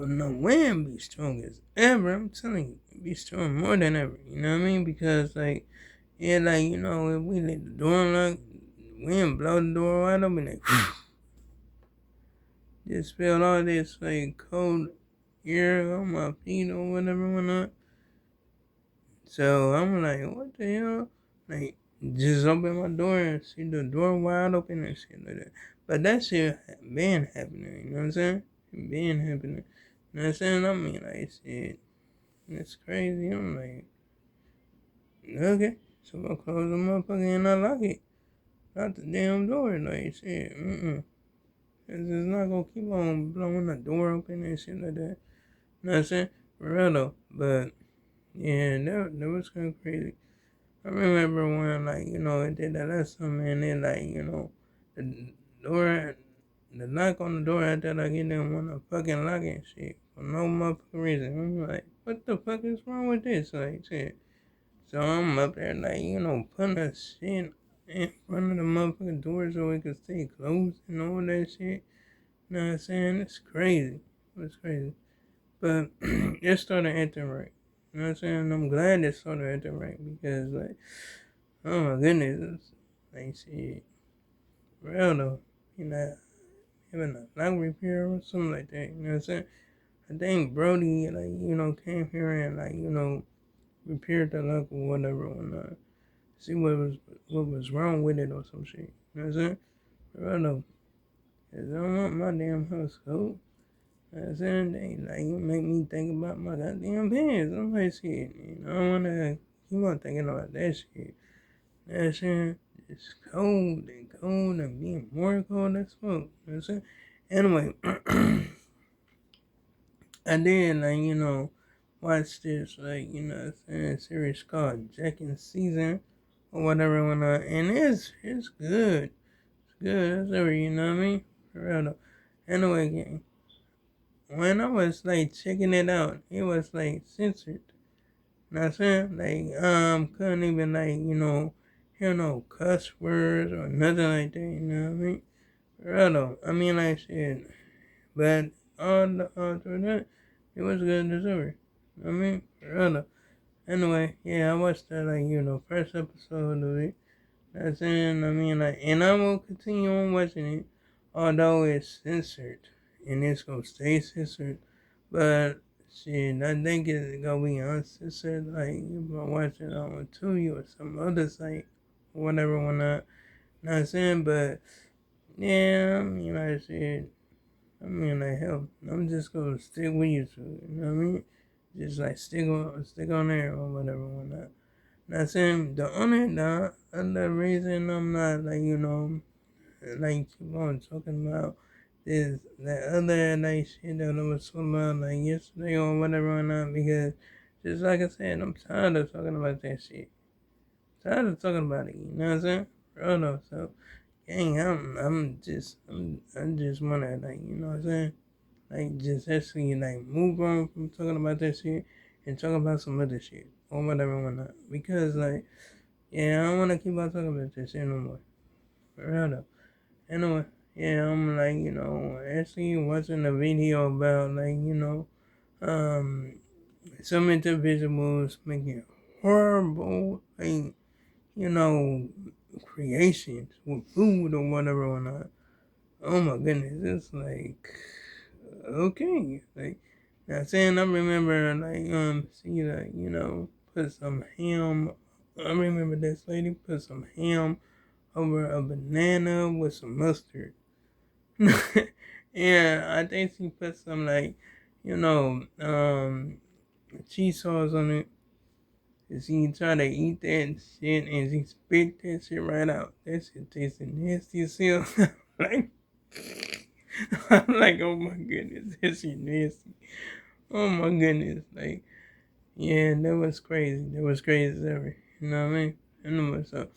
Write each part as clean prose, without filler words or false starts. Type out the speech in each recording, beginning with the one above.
the wind be strong as ever. I'm telling you, it be strong more than ever. You know what I mean? Because like, yeah, like if we let the door unlocked, the wind blow the door wide open, like just feel all this like cold air on my feet or whatever whatnot. So I'm like, what the hell? Like, just open my door and see the door wide open and shit like that. But that shit been happening, you know what I'm saying? It been happening. You know what I'm saying? I mean, like, shit, it's crazy. I'm like, okay. So I close the motherfucker and I lock it. Not the damn door, like, shit, It's just not gonna keep on blowing the door open and shit like that. You know what I'm saying? For real though. But, yeah, that was kind of crazy. I remember when, like, it did that last time, and then, like, the door, the knock on the door after I get them want to fucking lock and shit for no motherfucking reason. I'm like, what the fuck is wrong with this? Like, shit. So I'm up there, like, putting that shit in front of the motherfucking door so it can stay closed and all that shit. You know what I'm saying? It's crazy. It's crazy. But it started acting right. You know what I'm saying? I'm glad it started acting right because, like, oh my goodness, it's like shit. Real though. You know, having a lock repair or something like that. You know what I'm saying? I think Brody, like, came here and, like, repaired the lock or whatever whatnot. See what was wrong with it or some shit. You know what I'm saying? Real though. 'Cause I don't want my damn house cold. You know what I'm saying? They, like, you make me think about my goddamn pants. I'm like, shit, I don't wanna keep on thinking about that shit. You know what I'm saying? It's cold and being more cold as fuck. You know what I'm saying? Anyway, I did, like, watch this, like, series called Jackin Season or whatever whatnot, and it's good. It's good, it's ever, you know what I mean? For real though. Anyway, gang, when I was like checking it out, it was like censored. You know what I'm saying? Like, couldn't even like, hear no cuss words or nothing like that, you know what I mean? For real though. I mean, like, shit. But all through that, it was good as ever. I mean, for real though. Anyway, yeah, I watched that, like, first episode of it. That's saying, I mean, like, and I will continue on watching it, although it's censored, and it's gonna stay censored. But shit, I think it's gonna be uncensored. Like, you can watch it on Tubi or some other site, or whatever, whatnot. Not saying, but yeah, I mean, like I said, like, hell, I'm just gonna stick with you, so, you know what I mean? Just like stick on there or whatever, whatnot. Not saying the other reason I'm not, like, like, keep on talking about this that other like shit that I was talking about like yesterday or whatever or not, because just like I said, I'm tired of talking about that shit. Tired of talking about it, you know what I'm saying? Real though, so gang, I just wanna, like, you know what I'm saying? Like, just actually, like, move on from talking about that shit and talk about some other shit or whatever or whatnot. Because, like, yeah, I don't want to keep on talking about this shit no more. For real though. Anyway, yeah, I'm like, actually watching a video about, like, um, some individuals making horrible, like, you know, creations with food or whatever or not. Oh my goodness, it's like, okay, like, now saying I remember, like, see, like, put some ham. I remember this lady put some ham over a banana with some mustard. Yeah, I think she put some, like, cheese sauce on it. And she tried to eat that shit and she spit that shit right out. That shit tasted nasty as hell. like, I'm like, oh my goodness, that shit nasty. Oh my goodness, like, yeah, that was crazy. That was crazy as ever. You know what I mean? Anyway, so,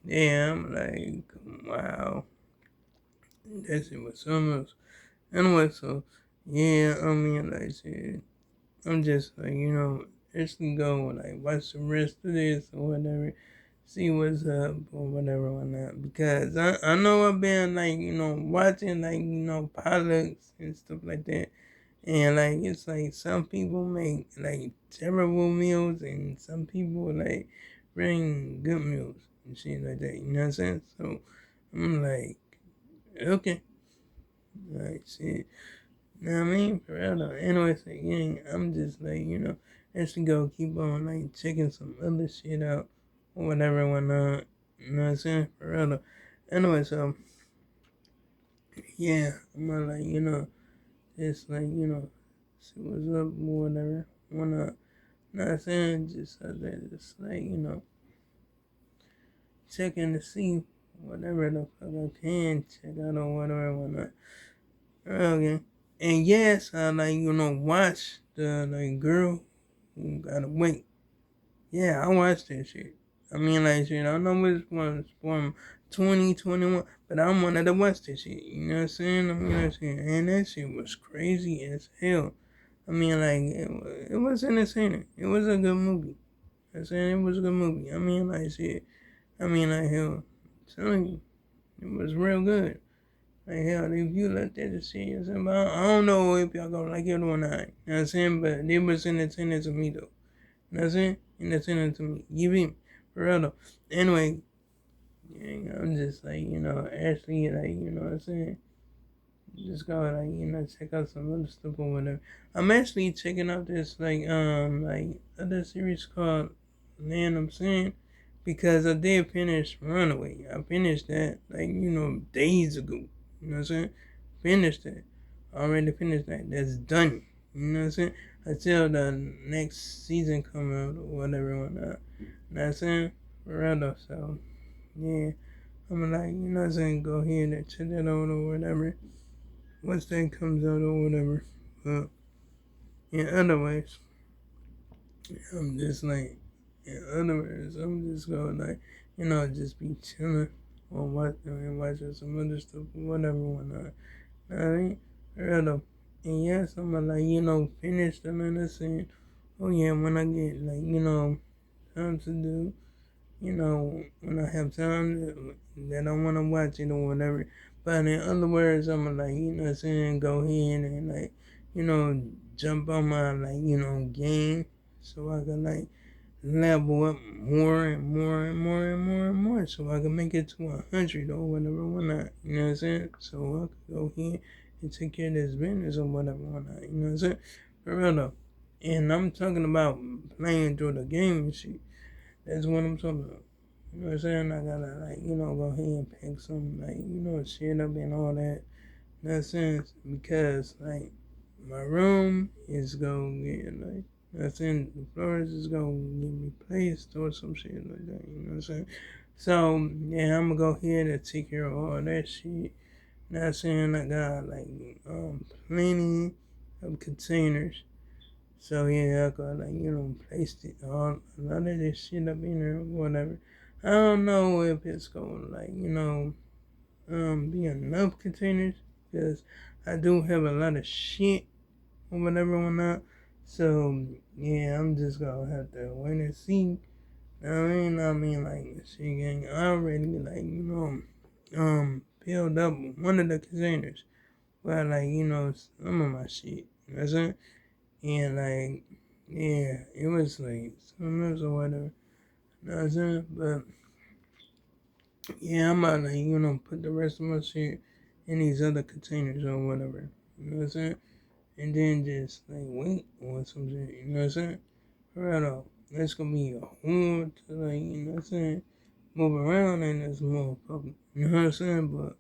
yeah, I'm like, wow, that shit was something else. Anyway, so, yeah, I mean, like I said, I'm just like, actually go and like watch the rest of this or whatever, see what's up or whatever or not. Because I know I've been like, watching like, pilots and stuff like that. And like it's like some people make like terrible meals and some people like bring good meals and shit like that, you know what I'm saying? So I'm like, okay, like shit. Know what I mean? For real though. Anyways, again, I'm just like, let's go keep on like checking some other shit out or whatever whatnot. You know what I'm saying? For real though. Anyway, so yeah, I'm gonna like, just like, see what's up or whatever. Wanna not saying just so that it's like, checking to see whatever the fuck I can check out or whatever whatnot. Okay. And yes, I like, watch the like girl who got away. Yeah, I watched that shit. I mean, like, shit, I don't know which one from 2021, but I'm one of the watch that shit. You know what I'm saying? I mean, that shit, and that shit was crazy as hell. I mean, like, it was entertaining. It was a good movie. I'm saying it was a good movie. I mean, like, shit. I mean, like, hell, I'm telling you, it was real good. Like, hell, if you looked at the shit, I don't know if y'all gonna like it or not. You know what I'm saying? But it was entertaining to me, though. You know what I'm saying? Entertaining to me. You feel me? For real, though. Anyway, yeah, I'm just like, actually, like, you know what I'm saying? Just go, like, check out some other stuff or whatever. I'm actually checking out this, like, other series called Land I'm Saying, because I did finish Runaway. I finished that, like, days ago. You know what I'm saying? Finished it. Already finished that. That's done. You know what I'm saying? Until the next season come out or whatever, whatnot. You know what I'm saying? For real though, so, yeah. I'm like, you know what I'm saying? Go ahead and check that out or whatever once that comes out or whatever. But in other ways, I'm just like, in other words, I'm just going like, just be chilling or watching some other stuff or whatever, whatnot. Know what I mean? Real though. And yes, I'm gonna like, finish the another scene. Oh yeah, when I get like, time to do, when I have time that I wanna watch it or whatever. But in other words, I'm gonna like, go ahead and like, jump on my like, game so I can like level up more and more and more and more and more so I can make it to 100 or whatever, whatnot. You know what I'm saying? So I can go here and take care of this business or whatever, whatnot. You know what I'm saying? For real though. And I'm talking about playing through the game and shit. That's what I'm talking about. You know what I'm saying? I gotta like, go ahead and pick some like, shit up and all that. Nonsense because like my room is gonna get like nothing. The floors is gonna get replaced or some shit like that. You know what I'm saying? So yeah, I'm gonna go ahead and take care of all that shit. Not saying I got like plenty of containers. So yeah, I got like placed it all a lot of this shit up in there or whatever. I don't know if it's gonna like be enough containers because I do have a lot of shit or whatever whatnot. So yeah, I'm just gonna have to wait and see. I mean, like shit, gang. I already like filled up one of the containers, but like some of my shit. You know what I'm saying? And like yeah, it was like some else or whatever. You know what I'm saying? But yeah, I'm about to like put the rest of my shit in these other containers or whatever. You know what I'm saying? And then just like wait or some shit. You know what I'm saying? Right off. That's gonna be a whole to like, you know what I'm saying? Move around in this motherfucker. You know what I'm saying? But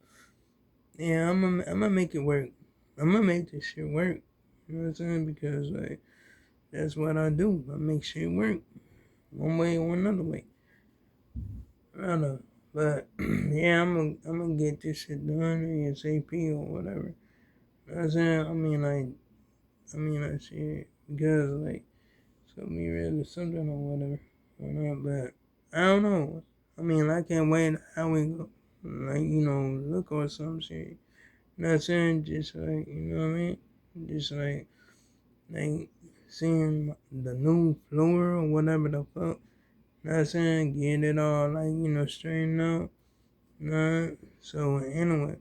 yeah, I'm gonna make it work. I'm gonna make this shit work. You know what I'm saying? Because like that's what I do. I make shit work one way or another way. Right off. But yeah, I'm gonna get this shit done ASAP or whatever. You know what I'm saying? I mean like shit because like it's gonna be really something or whatever. But I don't know. I mean, I can't wait how we go. Like, look or some shit. Not saying just like, you know what I mean? Just like seeing the new floor or whatever the fuck. Not saying get it all like, straightened out. Nah. So anyway,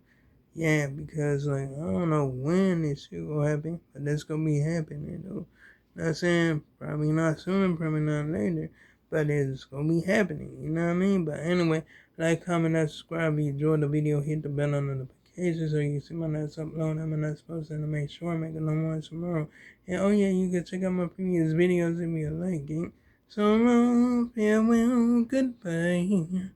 Yeah, because like I don't know when this shit gonna happen, but that's gonna be happening though. Not saying probably not soon, probably not later, but it's gonna be happening. You know what I mean? But anyway, like, comment, and subscribe. If you enjoyed the video, hit the bell on notifications so you can see my next upload. I'm not supposed to make sure I make no more tomorrow. And oh yeah, you can check out my previous videos if you like it. So long, farewell, goodbye.